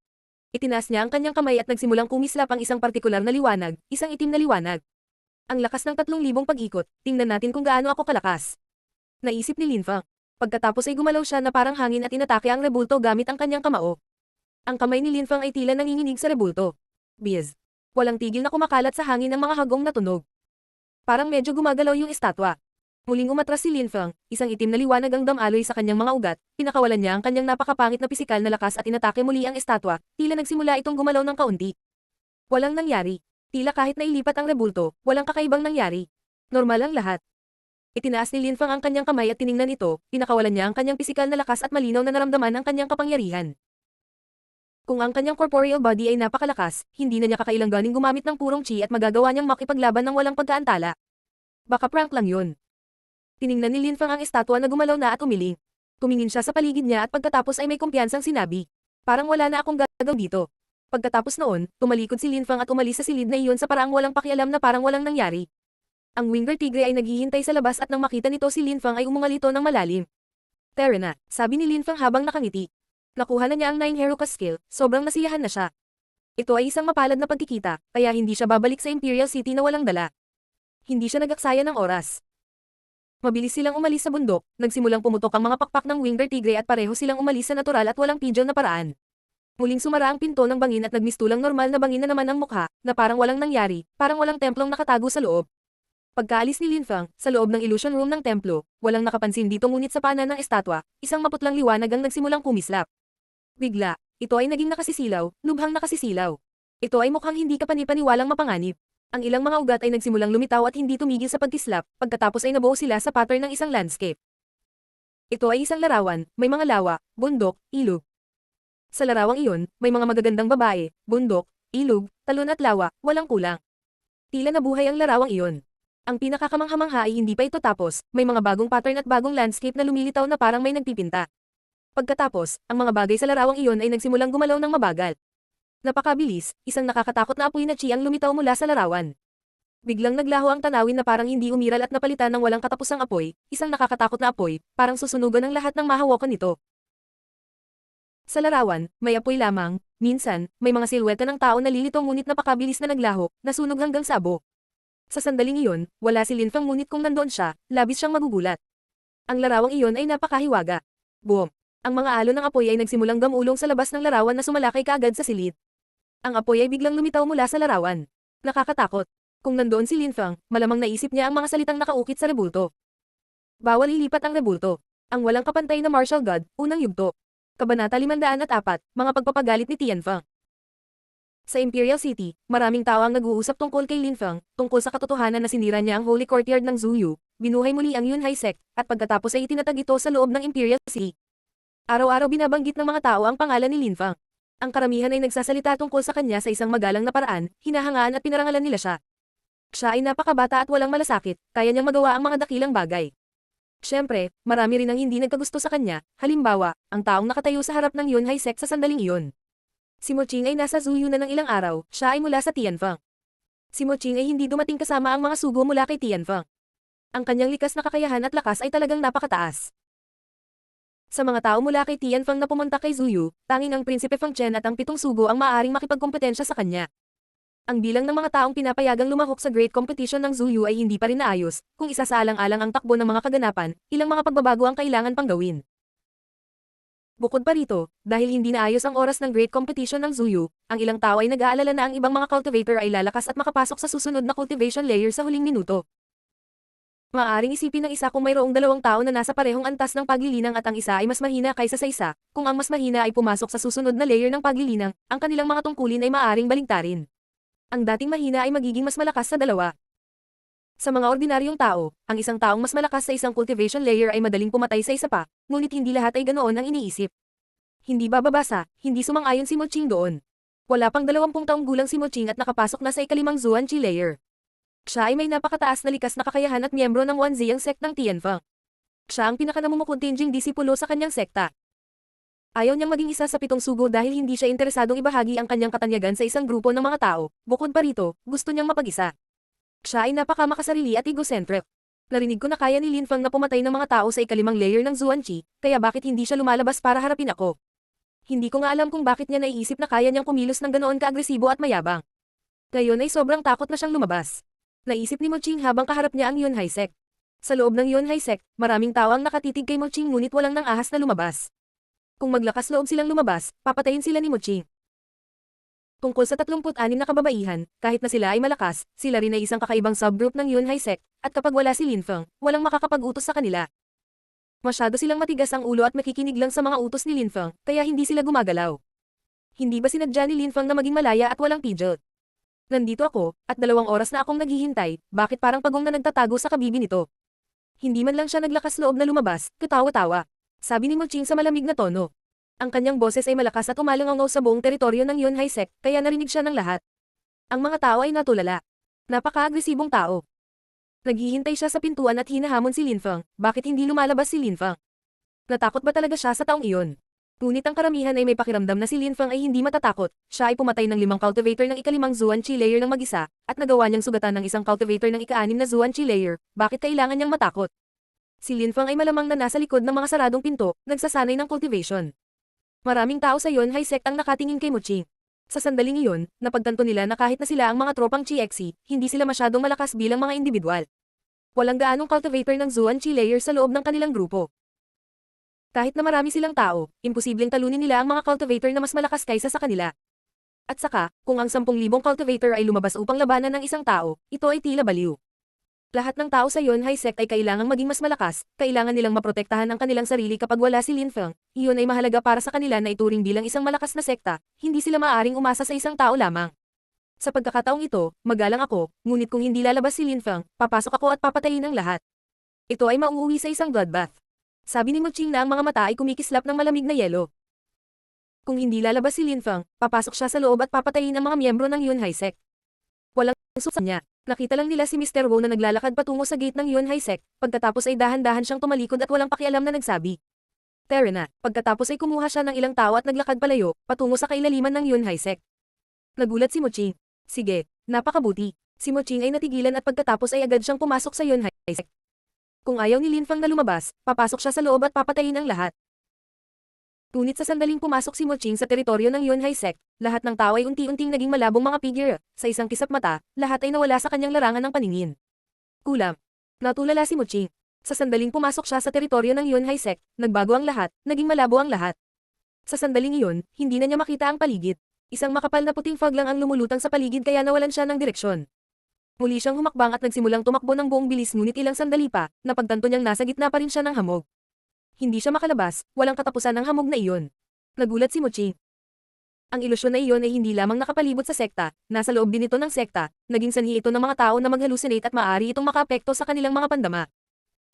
Itinaas niya ang kanyang kamay at nagsimulang kumislap ang isang partikular na liwanag, isang itim na liwanag. Ang lakas ng 3,000 pag-ikot, tingnan natin kung gaano ako kalakas. Naisip ni Linfang. Pagkatapos ay gumalaw siya na parang hangin at inatake ang rebulto gamit ang kanyang kamao. Ang kamay ni Linfang ay tila nanginginig sa rebulto. Biz. Walang tigil na kumakalat sa hangin ang mga hagong na tunog. Parang medyo gumagalaw yung estatwa. Muling umatras si Linfang, isang itim na liwanag ang damaloy sa kanyang mga ugat, pinakawalan niya ang kanyang napakapangit na pisikal na lakas at inatake muli ang estatwa, tila nagsimula itong gumalaw ng kaunti. Walang nangyari. Tila kahit nailipat ang rebulto, walang kakaibang nangyari. Normal ang lahat. Itinaas ni Linfang ang kanyang kamay at tiningnan ito, pinakawalan niya ang kanyang pisikal na lakas at malinaw na naramdaman ang kanyang kapangyarihan. Kung ang kanyang corporeal body ay napakalakas, hindi na niya kakailanganing gumamit ng purong chi at magagawa niyang makipaglaban ng walang pagkaantala. Baka prank lang yun. Tiningnan ni Linfang ang estatwa na gumalaw na at umiling. Tumingin siya sa paligid niya at pagkatapos ay may kumpiyansang sinabi. Parang wala na akong gagawin dito. Pagkatapos noon, tumalikod si Linfang at umalis sa silid na iyon sa paraang walang pakialam na parang walang nangyari. Ang Winger Tigre ay naghihintay sa labas at nang makita nito si Linfang ay umungalito ng malalim. Tara na, sabi ni Linfang habang nakangiti. Nakuha na niya ang 9 Heruka skill, sobrang nasiyahan na siya. Ito ay isang mapalad na pagkikita, kaya hindi siya babalik sa Imperial City na walang dala. Hindi siya nagaksaya ng oras. Mabilis silang umalis sa bundok, nagsimulang pumutok ang mga pakpak ng Winger Tigre at pareho silang umalis sa natural at walang pigeon na paraan. Muling sumara ang pinto ng bangin at nagmistulang normal na bangin na naman ang mukha, na parang walang nangyari, parang walang templong nakatago sa loob. Pagkaalis ni Linfang, sa loob ng illusion room ng templo, walang nakapansin dito ngunit sa paanan ng estatwa, isang maputlang liwanag ang nagsimulang kumislap. Bigla, ito ay naging nakasisilaw, lubhang nakasisilaw. Ito ay mukhang hindi kapani-paniwalang mapanganib. Ang ilang mga ugat ay nagsimulang lumitaw at hindi tumigil sa pagkislap, pagkatapos ay nabuo sila sa pattern ng isang landscape. Ito ay isang larawan, may mga lawa, bundok, ilog. Sa larawang iyon, may mga magagandang babae, bundok, ilog, talon at lawa, walang kulang. Tila nabuhay ang larawang iyon. Ang pinakakamangha-mangha ay hindi pa ito tapos, may mga bagong pattern at bagong landscape na lumilitaw na parang may nagpipinta. Pagkatapos, ang mga bagay sa larawang iyon ay nagsimulang gumalaw ng mabagal. Napakabilis, isang nakakatakot na apoy na chi ang lumitaw mula sa larawan. Biglang naglaho ang tanawin na parang hindi umiral at napalitan ng walang katapusang apoy, isang nakakatakot na apoy, parang susunugan ng lahat ng mahawakan nito. Sa larawan, may apoy lamang, minsan, may mga silweta ng tao na lilito ngunit napakabilis na naglaho, nasunog hanggang sa abo. Sa sandaling iyon, wala si Linfang ngunit kung nandoon siya, labis siyang magugulat. Ang larawang iyon ay napakahiwaga. Boom! Ang mga alon ng apoy ay nagsimulang gamulong sa labas ng larawan na sumalakay kaagad sa silid. Ang apoy ay biglang lumitaw mula sa larawan. Nakakatakot. Kung nandoon si Linfang, malamang naisip niya ang mga salitang nakaukit sa rebulto. Bawal ilipat ang rebulto. Ang walang kapantay na martial god, unang yugto. Kabanata 504, mga pagpapagalit ni Tianfang. Sa Imperial City, maraming tao ang nag-uusap tungkol kay Linfang, tungkol sa katotohanan na sinira niya ang Holy Courtyard ng Zuyu, binuhay muli ang Yunhai Sect, at pagkatapos ay itinatag ito sa loob ng Imperial City. Araw-araw binabanggit ng mga tao ang pangalan ni Linfang. Ang karamihan ay nagsasalita tungkol sa kanya sa isang magalang na paraan, hinahangaan at pinarangalan nila siya. Siya ay napakabata at walang malasakit, kaya niyang magawa ang mga dakilang bagay. Siyempre, marami rin ang hindi nagkagusto sa kanya, halimbawa, ang taong nakatayo sa harap ng Yunhai Sect sa sandaling iyon. Si Mo Qing ay nasa Zuyu na ng ilang araw, siya ay mula sa Tianfang. Si Mo Qing ay hindi dumating kasama ang mga sugo mula kay Tianfeng. Ang kanyang likas na kakayahan at lakas ay talagang napakataas. Sa mga tao mula kay Tianfeng na pumunta kay Zuyu, tanging ang Prinsipe Feng Chen at ang 7 sugo ang maaaring makipagkompetensya sa kanya. Ang bilang ng mga taong pinapayagang lumahok sa Great Competition ng Zuyu ay hindi pa rin naayos, kung isasaalang-alang ang takbo ng mga kaganapan, ilang mga pagbabago ang kailangan pang gawin. Bukod pa rito, dahil hindi naayos ang oras ng Great Competition ng Zuyu, ang ilang tao ay nag-aalala na ang ibang mga cultivator ay lalakas at makapasok sa susunod na cultivation layer sa huling minuto. Maaaring isipin ng isa kung mayroong 2 tao na nasa parehong antas ng paglilinang at ang isa ay mas mahina kaysa sa isa, kung ang mas mahina ay pumasok sa susunod na layer ng paglilinang, ang kanilang mga tungkulin ay maaaring baligtarin. Ang dating mahina ay magiging mas malakas sa dalawa. Sa mga ordinaryong tao, ang isang taong mas malakas sa isang cultivation layer ay madaling pumatay sa isa pa, ngunit hindi lahat ay ganoon ang iniisip. Hindi bababasa, hindi sumang-ayon si Mo Qing doon. Wala pang 20 taong gulang si Mo Qing at nakapasok na sa ikalimang Zuan-Chi layer. Siya ay may napakataas na likas na kakayahan at miyembro ng Wanziyang sect ng Tianfeng. Siya ang pinakanamumukuntinjing disipulo sa kanyang sekta. Ayaw niyang maging isa sa 7 sugo dahil hindi siya interesadong ibahagi ang kanyang katanyagan sa isang grupo ng mga tao, bukod pa rito, gusto niyang mapag-isa. Siya ay napakamakasarili at egocentric. Narinig ko na kaya ni Lin Feng na pumatay ng mga tao sa ikalimang layer ng Zuan-Chi, kaya bakit hindi siya lumalabas para harapin ako? Hindi ko nga alam kung bakit niya naiisip na kaya niyang kumilos ng ganoon kaagresibo at mayabang. Ngayon ay sobrang takot na siyang lumabas. Naisip ni Mo Qing habang kaharap niya ang Yunhai sect. Sa loob ng Yunhai sect, maraming tao ang nakatitig kay Mo Qing ngunit walang nang ahas na lumabas. Kung maglakas loob silang lumabas, papatayin sila ni Mo Qing. Tungkol sa 36 na kababaihan, kahit na sila ay malakas, sila rin ay isang kakaibang subgroup ng Yunhai sect, at kapag wala si Lin Feng, walang makakapag-utos sa kanila. Masyado silang matigas ang ulo at makikinig lang sa mga utos ni Lin Feng, kaya hindi sila gumagalaw. Hindi ba sinadya ni Lin Feng na maging malaya at walang pidget? Nandito ako, at 2 oras na akong naghihintay, bakit parang pagong na nagtatago sa kabibi nito? Hindi man lang siya naglakas loob na lumabas, katawa-tawa. Sabi ni Mo Qing sa malamig na tono. Ang kanyang boses ay malakas at umalangaw sa buong teritoryo ng Yunhai sect, kaya narinig siya ng lahat. Ang mga tao ay natulala. Napaka-agresibong tao. Naghihintay siya sa pintuan at hinahamon si Lin Feng, bakit hindi lumalabas si Lin Feng? Natakot ba talaga siya sa taong iyon? Ngunit ang karamihan ay may pakiramdam na si Lin Feng ay hindi matatakot, siya ay pumatay ng 5 cultivator ng ikalimang Zuan-Chi layer ng mag-isa, at nagawa niyang sugatan ng isang cultivator ng ika-6 na Zuan-Chi layer, bakit kailangan niyang matakot? Si Lin Feng ay malamang na nasa likod ng mga saradong pinto, nagsasanay ng cultivation. Maraming tao sa Yunhai sect ang nakatingin kay Mo Qing. Sa sandaling iyon, napagtanto nila na kahit na sila ang mga tropang Chi-Xi, hindi sila masyadong malakas bilang mga individual. Walang gaanong cultivator ng Zuan-Chi layer sa loob ng kanilang grupo. Kahit na marami silang tao, imposibleng talunin nila ang mga cultivator na mas malakas kaysa sa kanila. At saka, kung ang 10,000 cultivator ay lumabas upang labanan ng isang tao, ito ay tila baliw. Lahat ng tao sa Yunhai sect ay kailangang maging mas malakas, kailangan nilang maprotektahan ang kanilang sarili kapag wala si Lin Feng, iyon ay mahalaga para sa kanila na ituring bilang isang malakas na sekta, hindi sila maaaring umasa sa isang tao lamang. Sa pagkakataong ito, magalang ako, ngunit kung hindi lalabas si Lin Feng, papasok ako at papatayin ang lahat. Ito ay mauuwi sa isang bloodbath. Sabi ni Mo Qing na ang mga mata ay kumikislap ng malamig na yelo. Kung hindi lalabas si Lin Feng, papasok siya sa loob at papatayin ang mga miyembro ng Yunhai sect. Walang susa niya. Nakita lang nila si Mr. Wu na naglalakad patungo sa gate ng Yunhai sect, pagkatapos ay dahan-dahan siyang tumalikod at walang pakialam na nagsabi. Tara na, pagkatapos ay kumuha siya ng ilang tao at naglakad palayo, patungo sa kailaliman ng Yunhai sect. Nagulat si Mo Qing. Sige, napakabuti. Si Mo Qing ay natigilan at pagkatapos ay agad siyang pumasok sa Yunhai sect. Kung ayaw ni Lin Feng na lumabas, papasok siya sa loob at papatayin ang lahat. Ngunit sa sandaling pumasok si Mo Qing sa teritoryo ng Yunhai sect, lahat ng tao ay unti-unting naging malabong mga figure. Sa isang kisap mata, lahat ay nawala sa kanyang larangan ng paningin. Kulam. Natulala si Mo Qing. Sa sandaling pumasok siya sa teritoryo ng Yunhai sect, nagbago ang lahat, naging malabo ang lahat. Sa sandaling iyon, hindi na niya makita ang paligid. Isang makapal na puting fog lang ang lumulutang sa paligid kaya nawalan siya ng direksyon. Muli siyang humakbang at nagsimulang tumakbo ng buong bilis ngunit ilang sandali pa, napagtanto niyang nasa gitna pa rin siya ng hamog. Hindi siya makalabas, walang katapusan ng hamog na iyon. Nagulat si Mo Qing. Ang ilusyon na iyon ay hindi lamang nakapalibot sa sekta, nasa loob din ito ng sekta, naging sanhi ito ng mga tao na mag-hallucinate at maaari itong makaapekto sa kanilang mga pandama.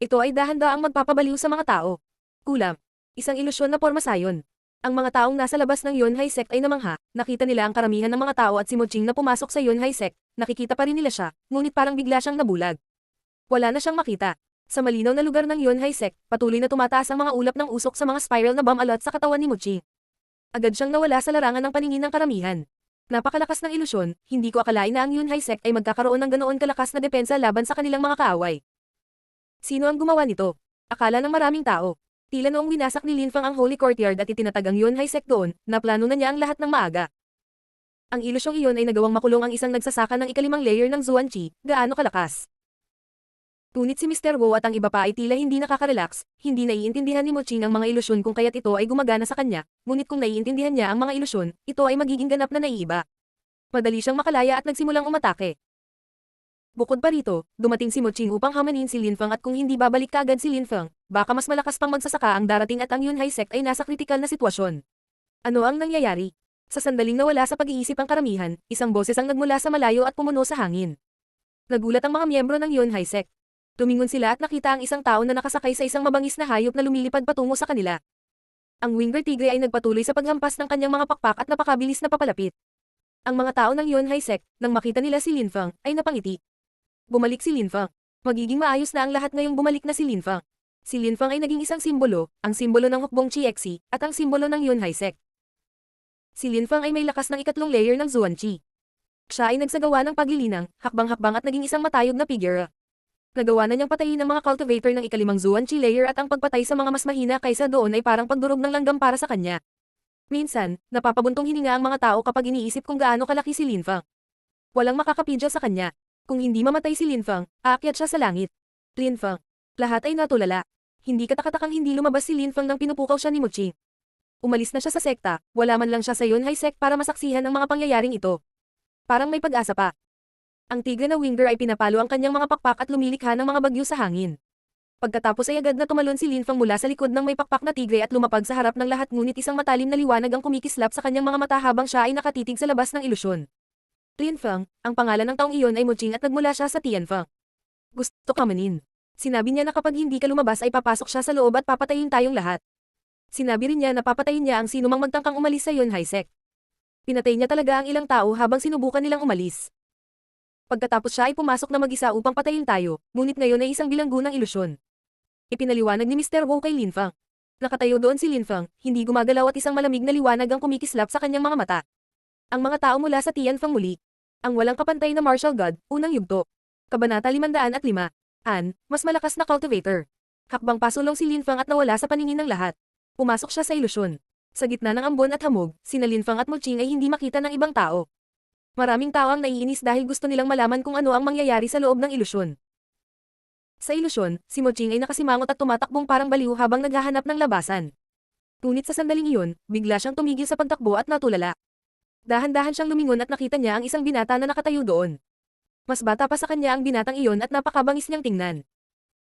Ito ay dahan-daang magpapabaliw sa mga tao. Kulam. Isang ilusyon na porma sayon. Ang mga taong nasa labas ng Yunhai sect ay namangha, nakita nila ang karamihan ng mga tao at si Mo Qing na pumasok sa Yunhai sect, nakikita pa rin nila siya, ngunit parang bigla siyang nabulag. Wala na siyang makita. Sa malinaw na lugar ng Yunhai sect, patuloy na tumataas ang mga ulap ng usok sa mga spiral na bomb alot sa katawan ni Mo Qing. Agad siyang nawala sa larangan ng paningin ng karamihan. Napakalakas ng ilusyon, hindi ko akalain na ang Yunhai sect ay magkakaroon ng ganoon kalakas na depensa laban sa kanilang mga kaaway. Sino ang gumawa nito? Akala ng maraming tao. Tila noong winasak ni Linfang ang Holy Courtyard at itinatag ang Yunhai sect doon, naplano na niya ang lahat ng maaga. Ang ilusyong iyon ay nagawang makulong ang isang nagsasaka ng ikalimang layer ng Zuanqi, gaano kalakas. Tunit si Mr. Wu at ang iba pa ay tila hindi nakaka-relax, hindi naiintindihan ni Moching ang mga ilusyon kung kaya't ito ay gumagana sa kanya, ngunit kung naiintindihan niya ang mga ilusyon, ito ay magiging ganap na naiiba. Madali siyang makalaya at nagsimulang umatake. Bukod pa rito, dumating si Moching upang hamanin si Linfang at kung hindi babalik kaagad si Linfang, baka mas malakas pang magsasaka ang darating at ang Yunhai sect ay nasa kritikal na sitwasyon. Ano ang nangyayari? Sa sandaling nawala sa pag-iisip ang karamihan, isang boses ang nagmula sa malayo at pumuno sa hangin. Nagulat ang mga miyembro ng Yunhai sect. Tumingon sila at nakita ang isang tao na nakasakay sa isang mabangis na hayop na lumilipad patungo sa kanila. Ang Winger Tigre ay nagpatuloy sa paghampas ng kanyang mga pakpak at napakabilis na papalapit. Ang mga tao ng Yunhai sect, nang makita nila si Linfang, ay napangiti. Bumalik si Linfang. Magiging maayos na ang lahat ngayong bumalik na si Linfang. Si Linfang ay naging isang simbolo, ang simbolo ng Hukbong Chiexi, at ang simbolo ng Yunhai sect. Si Linfang ay may lakas ng ikatlong layer ng Zuanqi. Siya ay nagsagawa ng paglilinang, hakbang-hakbang at naging isang matayog na figure. Nagawa na niyang patayin ang mga cultivator ng ikalimang Zuanqi layer at ang pagpatay sa mga mas mahina kaysa doon ay parang pagdurog ng langgam para sa kanya. Minsan, napapabuntong hininga ang mga tao kapag iniisip kung gaano kalaki si Linfang. Walang makakapidya sa kanya. Kung hindi mamatay si Linfang, aakyat siya sa langit. Linfang. Lahat ay natulala. Hindi katakatakang hindi lumabas si Linfang nang pinupukaw siya ni Moching. Umalis na siya sa sekta, wala man lang siya sa Yunhai sect para masaksihan ang mga pangyayaring ito. Parang may pag-asa pa. Ang tigre na Winger ay pinapalo ang kanyang mga pakpak at lumilikha ng mga bagyo sa hangin. Pagkatapos ay agad na tumalon si Linfang mula sa likod ng may pakpak na tigre at lumapag sa harap ng lahat ngunit isang matalim na liwanag ang kumikislap sa kanyang mga mata habang siya ay nakatitig sa labas ng ilusyon. Linfang, ang pangalan ng taong iyon ay Moching at nagmula siya sa Tianfang. Gusto ka manin. Sinabi niya na kapag hindi ka lumabas ay papasok siya sa loob at papatayin tayong lahat. Sinabi rin niya na papatayin niya ang sinumang magtangkang umalis sa Yunhai sect. Pinatay niya talaga ang ilang tao habang sinubukan nilang umalis. Pagkatapos siya ay pumasok na mag-isa upang patayin tayo, ngunit ngayon ay isang bilanggo ng ilusyon. Ipinaliwanag ni Mr. Wu kay Linfang. Nakatayo doon si Linfang, hindi gumagalaw at isang malamig na liwanag ang kumikislap sa kanyang mga mata. Ang mga tao mula sa Tianfang muli. Ang walang kapantay na martial god, unang yugto. Kabanata 505. Mas malakas na cultivator. Hakbang pasulong si Linfang at nawala sa paningin ng lahat. Pumasok siya sa ilusyon. Sa gitna ng ambon at hamog, sina Linfang at Moching ay hindi makita ng ibang tao. Maraming tao ang naiinis dahil gusto nilang malaman kung ano ang mangyayari sa loob ng ilusyon. Sa ilusyon, si Moching ay nakasimangot at tumatakbong parang baliw habang naghahanap ng labasan. Ngunit sa sandaling iyon, bigla siyang tumigil sa pagtakbo at natulala. Dahan-dahan siyang lumingon at nakita niya ang isang binata na nakatayo doon. Mas bata pa sa kanya ang binatang iyon at napakabangis niyang tingnan.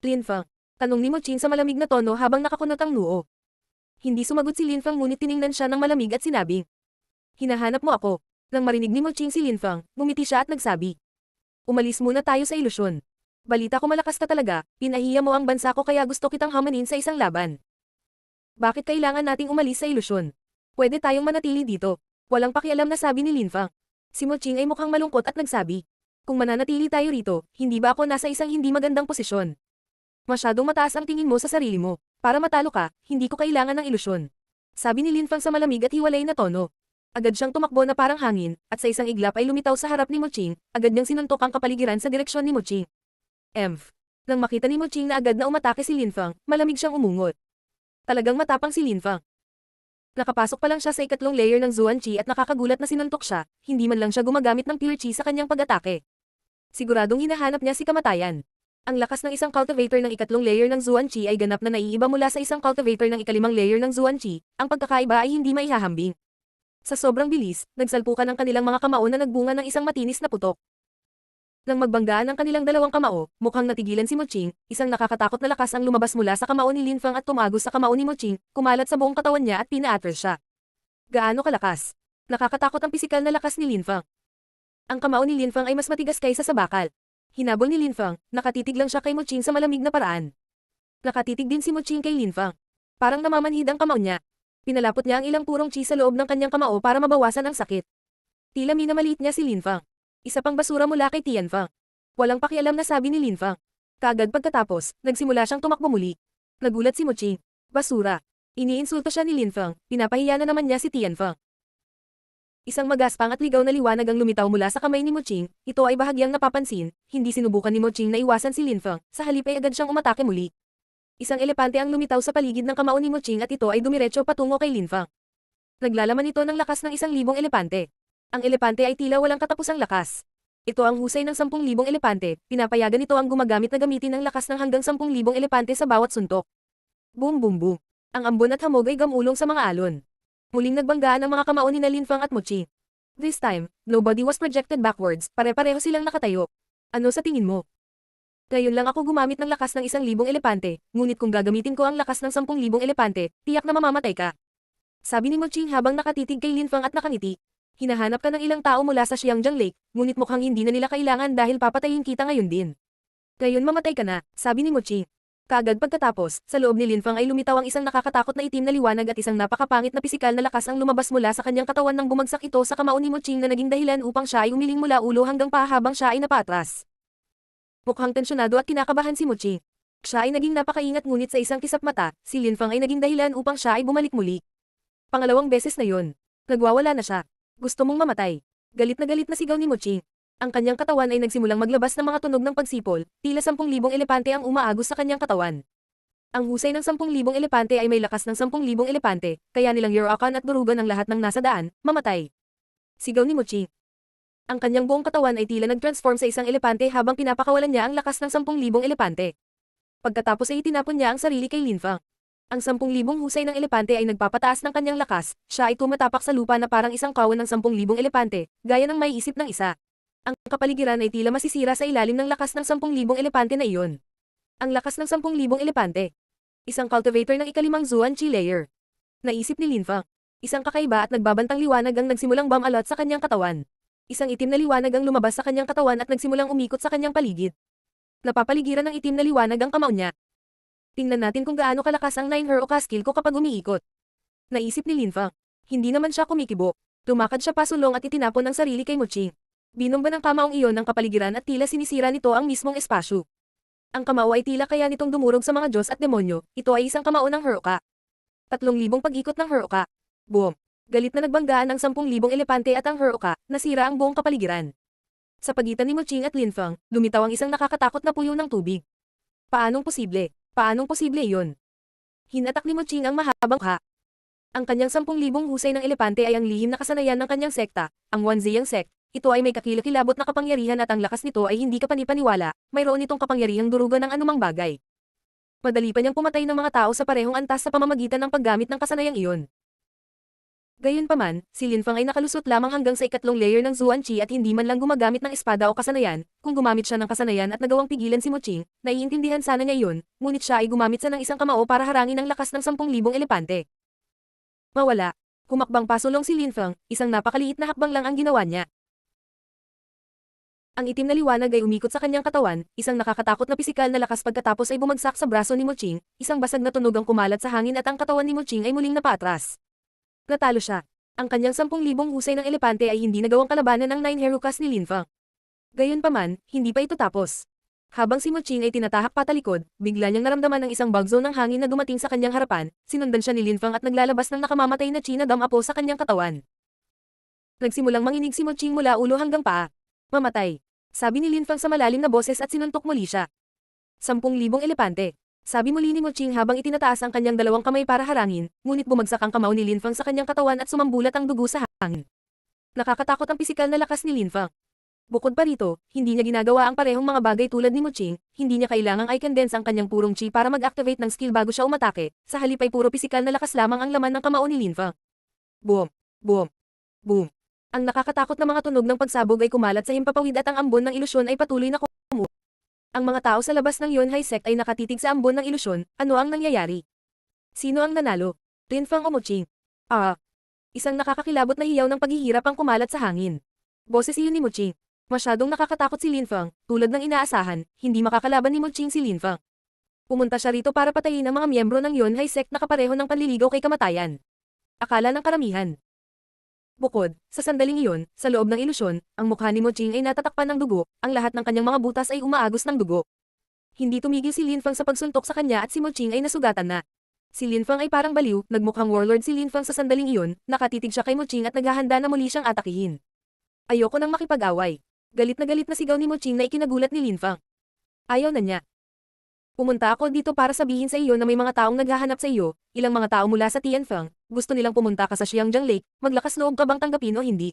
Linfang, tanong ni Moching sa malamig na tono habang nakakunot ang noo. Hindi sumagot si Linfang ngunit tiningnan siya ng malamig at sinabing, "Hinahanap mo ako." Nang marinig ni Moching si Linfang, ngumiti siya at nagsabi, "Umalis muna tayo sa ilusyon. Balita ko malakas ka talaga, pinahiya mo ang bansa ko kaya gusto kitang hamanin sa isang laban. Bakit kailangan nating umalis sa ilusyon? Pwede tayong manatili dito." Walang pakialam na sabi ni Linfang. Si Moching ay mukhang malungkot at nagsabi, "Kung mananatili tayo rito, hindi ba ako nasa isang hindi magandang posisyon? Masyadong mataas ang tingin mo sa sarili mo. Para matalo ka, hindi ko kailangan ng ilusyon." Sabi ni Linfang sa malamig at hiwalay na tono. Agad siyang tumakbo na parang hangin, at sa isang iglap ay lumitaw sa harap ni Moching, agad niyang sinuntok ang kapaligiran sa direksyon ni Moching. Emph. Nang makita ni Moching na agad na umatake si Linfang, malamig siyang umungot. Talagang matapang si Linfang. Nakapasok pa lang siya sa ikatlong layer ng Zuanqi at nakakagulat na sinuntok siya, hindi man lang siya gumagamit ng pure chi sa kanyang pag-atake. Siguradong hinahanap niya si kamatayan. Ang lakas ng isang cultivator ng ikatlong layer ng Zuanqi ay ganap na naiiba mula sa isang cultivator ng ikalimang layer ng Zuanqi, ang pagkakaiba ay hindi maihahambing. Sa sobrang bilis, nagsalpukan ang kanilang mga kamao na nagbunga ng isang matinis na putok. Nang magbanggaan ang kanilang dalawang kamao, mukhang natigilan si Moching, isang nakakatakot na lakas ang lumabas mula sa kamao ni Linfang at tumagos sa kamao ni Moching, kumalat sa buong katawan niya at pina-atras siya. Gaano kalakas? Nakakatakot ang pisikal na lakas ni Linfang. Ang kamao ni Linfang ay mas matigas kaysa sa bakal. Hinabol ni Linfang, nakatitig lang siya kay Moching sa malamig na paraan. Nakatitig din si Moching kay Linfang. Parang namamanhid ang kamao niya. Pinalapot niya ang ilang purong chi sa loob ng kanyang kamao para mabawasan ang sakit. Tila minamaliit niya si Linfang. Isa pang basura mula kay Tianfang. Walang pakialam na sabi ni Linfang. Kaagad pagkatapos, nagsimula siyang tumakbo muli. Nagulat si Moching. Basura. Iniinsulto siya ni Linfang, pinapahiya na naman niya si Tianfang. Isang magaspang at ligaw na liwanag ang lumitaw mula sa kamay ni Muching, ito ay bahagyang napapansin, hindi sinubukan ni Muching na iwasan si Linfang, sa halip ay agad siyang umatake muli. Isang elepante ang lumitaw sa paligid ng kamao ni Muching at ito ay dumiretso patungo kay Linfang. Naglalaman ito ng lakas ng 1,000 elepante. Ang elepante ay tila walang katapusang lakas. Ito ang husay ng 10,000 elepante, pinapayagan ito ang gumagamit na gamitin ang lakas ng hanggang 10,000 elepante sa bawat suntok. Boom boom boom. Ang ambon at hamog ay gamulong sa mga alon. Muling nagbanggaan ang mga kamao ni Linfang at Muching. This time, nobody was projected backwards, pare-pareho silang nakatayo. Ano sa tingin mo? Ngayon lang ako gumamit ng lakas ng 1,000 elepante, ngunit kung gagamitin ko ang lakas ng 10,000 elepante, tiyak na mamamatay ka. Sabi ni Muching habang nakatitig kay Linfang at nakangiti. Hinahanap ka ng ilang tao mula sa Xiangjiang Lake, ngunit mukhang hindi na nila kailangan dahil papatayin kita ngayon din. Ngayon mamatay ka na, sabi ni Muching. Kaagad pagkatapos, sa loob ni Linfang ay lumitaw ang isang nakakatakot na itim na liwanag at isang napakapangit na pisikal na lakas ang lumabas mula sa kanyang katawan nang bumagsak ito sa kamao ni Muching na naging dahilan upang siya ay umiling mula ulo hanggang paa habang siya ay napaatras. Mukhang tensyonado at kinakabahan si Muching. Siya ay naging napakaingat ngunit sa isang kisap mata, si Linfang ay naging dahilan upang siya ay bumalik muli. Pangalawang beses na yon. Nagwawala na siya. Gusto mong mamatay. Galit na sigaw ni Muching. Ang kanyang katawan ay nagsimulang maglabas ng mga tunog ng pagsipol, tila 10,000 elepante ang umaagos sa kanyang katawan. Ang husay ng 10,000 elepante ay may lakas ng 10,000 elepante, kaya nilang yurakan at durugan ang lahat ng nasa daan, mamatay. Sigaw ni Muching. Ang kanyang buong katawan ay tila nag-transform sa isang elepante habang pinapakawalan niya ang lakas ng 10,000 elepante. Pagkatapos ay itinapon niya ang sarili kay Linfang. Ang 10,000 husay ng elepante ay nagpapataas ng kanyang lakas, siya ay tumatapak sa lupa na parang isang kawan ng 10,000 elepante, gaya ng may isip ng isa. Ang kapaligiran ay tila masisira sa ilalim ng lakas ng 10,000 elepante na iyon. Ang lakas ng 10,000 elepante. Isang cultivator ng ikalimang Zuan-Chi layer. Naisip ni Linfang. Isang kakaiba at nagbabantang liwanag ang nagsimulang bumalot sa kanyang katawan. Isang itim na liwanag ang lumabas sa kanyang katawan at nagsimulang umikot sa kanyang paligid. Napapaligiran ng itim na liwanag ang kamao niya. Tingnan natin kung gaano kalakas ang 9 Heroka skill ko kapag umiikot. Naisip ni Linfang. Hindi naman siya kumikibo. Tumakad siya pasulong at itinapon ang sarili kay Muching. Binomba ng kamaong iyon ng kapaligiran at tila sinisira nito ang mismong espasyo. Ang kamao ay tila kaya nitong dumurog sa mga Diyos at demonyo, ito ay isang kamao ng Heroka. 3,000 pag-ikot ng Heroka. Boom! Galit na nagbanggaan ng 10,000 elepante at ang Heroka, nasira ang buong kapaligiran. Sa pagitan ni Muching at Linfang, lumitaw ang isang nakakatakot na puyo ng tubig. Paanong posible? Paanong posible iyon? Hinatak ni Muching ang mahabang mukha. Ang kanyang 10,000 husay ng elepante ay ang lihim na kasanayan ng kanyang sekta, ang Wanziyang sect. Ito ay may kakilakilabot na kapangyarihan at ang lakas nito ay hindi kapanipaniwala, mayroon itong kapangyarihang durugan ng anumang bagay. Madali pa niyang pumatay ng mga tao sa parehong antas sa pamamagitan ng paggamit ng kasanayang iyon. Gayunpaman, si Linfang ay nakalusot lamang hanggang sa ikatlong layer ng Zuan-Chi at hindi man lang gumagamit ng espada o kasanayan, kung gumamit siya ng kasanayan at nagawang pigilan si Muching, naiintindihan sana niya iyon, ngunit siya ay gumamit sa ng isang kamao para harangin ang lakas ng 10,000 elepante. Mawala. Humakbang pasulong si Linfang, isang napakaliit na hakbang lang ang ginawa niya. Ang itim na liwanag ay umikot sa kanyang katawan, isang nakakatakot na pisikal na lakas pagkatapos ay bumagsak sa braso ni Muching, isang basag na tunog ang kumalat sa hangin at ang katawan ni Muching ay muling napaatras. Natalo siya. Ang kanyang 10,000 husay ng elepante ay hindi nagawang kalabanan ng 9 Herokas ni Linfang. Gayunpaman, hindi pa ito tapos. Habang si Muching ay tinatahak patalikod, bigla niyang naramdaman ng isang bagzo ng hangin na dumating sa kanyang harapan, sinundan siya ni Linfang at naglalabas ng nakamamatay na chi na damapo sa kanyang katawan. Nagsimulang manginig si Muching mula ulo hanggang paa. Mamatay. Sabi ni Linfang sa malalim na boses at sinuntok muli siya. 10,000 elepante. Sabi muli ni Muching habang itinataas ang kanyang dalawang kamay para harangin, ngunit bumagsak ang kamao ni Linfang sa kanyang katawan at sumambulat ang dugo sa hangin. Nakakatakot ang pisikal na lakas ni Linfang. Bukod pa rito, hindi niya ginagawa ang parehong mga bagay tulad ni Muching, hindi niya kailangang i-condense ang kanyang purong chi para mag-activate ng skill bago siya umatake, sa halip ay puro pisikal na lakas lamang ang laman ng kamao ni Linfang. Boom! Boom! Boom! Ang nakakatakot na mga tunog ng pagsabog ay kumalat sa himpapawid at ang ambon ng ilusyon ay patuloy na kumulo. Ang mga tao sa labas ng Yunhai sect ay nakatitig sa ambon ng ilusyon, ano ang nangyayari? Sino ang nanalo? Linfang o Muching? Isang nakakakilabot na hiyaw ng paghihirap ang kumalat sa hangin. Boses iyon ni Muching. Masyadong nakakatakot si Linfang, tulad ng inaasahan, hindi makakalaban ni Muching si Linfang. Pumunta siya rito para patayin ang mga miyembro ng Yunhai sect na kapareho ng panliligaw kay kamatayan. Akala ng karamihan. Bukod, sa sandaling iyon, sa loob ng ilusyon, ang mukha ni Muching ay natatakpan ng dugo, ang lahat ng kanyang mga butas ay umaagos ng dugo. Hindi tumigil si Linfang sa pagsuntok sa kanya at si Muching ay nasugatan na. Si Linfang ay parang baliw, nagmukhang warlord si Linfang sa sandaling iyon, nakatitig siya kay Muching at naghahanda na muli siyang atakihin. Ayoko nang makipag-away. Galit na sigaw ni Muching na ikinagulat ni Linfang. Ayaw na niya. Pumunta ako dito para sabihin sa iyo na may mga taong naghahanap sa iyo, ilang mga tao mula sa Tianfeng, gusto nilang pumunta ka sa Xiangjiang Lake, maglakas loob ka bang tanggapin o hindi?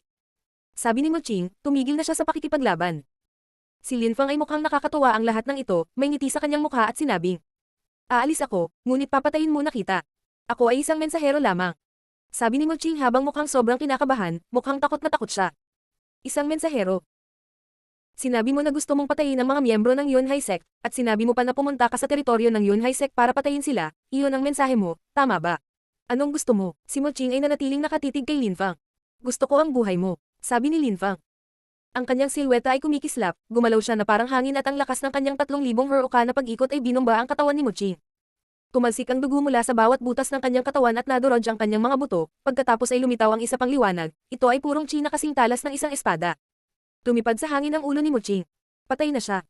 Sabi ni Muching, tumigil na siya sa pakikipaglaban. Si Linfang ay mukhang nakakatuwa ang lahat ng ito, may ngiti sa kanyang mukha at sinabing, aalis ako, ngunit papatayin muna kita. Ako ay isang mensahero lamang. Sabi ni Muching habang mukhang sobrang kinakabahan, mukhang takot na takot siya. Isang mensahero. Sinabi mo na gusto mong patayin ang mga miyembro ng Yunhai Sect, at sinabi mo pa na pumunta ka sa teritoryo ng Yunhai Sect para patayin sila, iyon ang mensahe mo, tama ba? Anong gusto mo? Si Muching ay nanatiling nakatitig kay Linfang. Gusto ko ang buhay mo, sabi ni Linfang. Ang kanyang silweta ay kumikislap, gumalaw siya na parang hangin at ang lakas ng kanyang 3,000 Hurricane na pag-ikot ay binomba ang katawan ni Muching. Tumalsik ang dugo mula sa bawat butas ng kanyang katawan at nadurog ang kanyang mga buto, pagkatapos ay lumitaw ang isa pang liwanag, ito ay purong chi na kasing talas ng isang espada. Tumipad sa hangin ang ulo ni Muching. Patay na siya.